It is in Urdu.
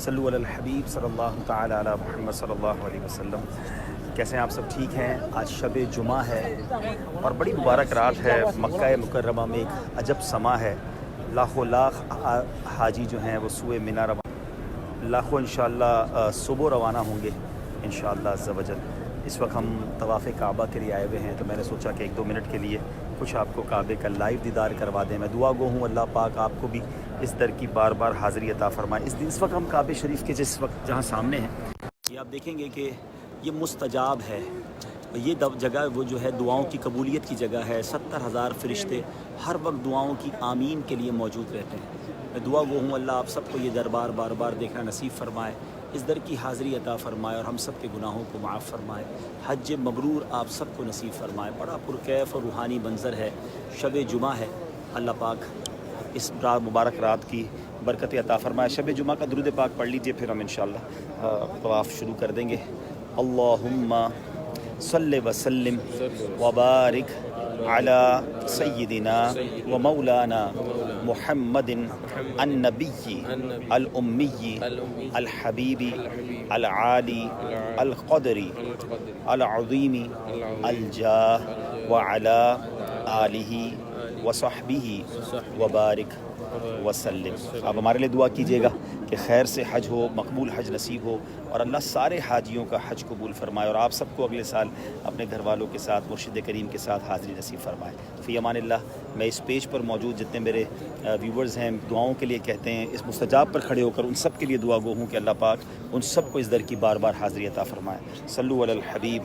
صلو علی الحبیب صلی اللہ تعالی علی محمد صلی اللہ علیہ وسلم۔ کیسے ہیں آپ سب؟ ٹھیک ہیں؟ آج شب جمعہ ہے اور بڑی مبارک رات ہے۔ مکہ مکرمہ میں ایک عجب سما ہے۔ لاکھوں لاکھ حاجی جو ہیں وہ سوئے منہ روانہ، لاکھوں انشاءاللہ صبح روانہ ہوں گے انشاءاللہ عز و جل۔ اس وقت ہم طواف کعبہ کے لیے آئے ہوئے ہیں، تو میں نے سوچا کہ 1-2 منٹ کے لیے کچھ آپ کو کعبے کا لائیو دیدار کروا دیں۔ میں دعا گو ہوں اللہ پاک آپ کو بھی اس در کی بار بار حاضری عطا فرمائے۔ اس وقت ہم کعبہ شریف کے جس وقت جہاں سامنے ہیں، یہ آپ دیکھیں گے کہ یہ مستجاب ہے۔ یہ جگہ وہ جو ہے دعاؤں کی قبولیت کی جگہ ہے۔ 70,000 فرشتے ہر وقت دعاؤں کی آمین کے لیے موجود رہتے ہیں۔ میں دعا گو ہوں اللہ آپ سب کو یہ دربار بار بار دیکھنا نصیب فرمائے، اس در کی حاضری عطا فرمائے اور ہم سب کے گناہوں کو معاف فرمائے۔ حج مبرور آپ سب کو نصیب فرمائے۔ بڑا پرکیف اور روحانی منظر ہے، شب جمعہ ہے۔ اللہ پاک اس مبارک رات کی برکت عطا فرمائے۔ شب جمعہ کا درود پاک پڑھ لیجئے، پھر ہم انشاءاللہ طواف شروع کر دیں گے۔ اللہم صلی وسلم وبارک علی سیدنا و مولانا محمد النبی الامی الحبیب العالی القدری العظیم الجاہ وعلی آلہ وصحبہ وبارک وسلم۔ آپ ہمارے لیے دعا کیجیے گا کہ خیر سے حج ہو، مقبول حج نصیب ہو اور اللہ سارے حاجیوں کا حج قبول فرمائے اور آپ سب کو اگلے سال اپنے گھر والوں کے ساتھ مرشد کریم کے ساتھ حاضری نصیب فرمائے۔ فی امان اللہ۔ میں اس پیج پر موجود جتنے میرے ویورز ہیں دعاؤں کے لیے کہتے ہیں، اس مستجاب پر کھڑے ہو کر ان سب کے لیے دعا گو ہوں کہ اللہ پاک ان سب کو اس در کی بار بار حاضری عطا فرمائے۔ صلو علی الحبیب۔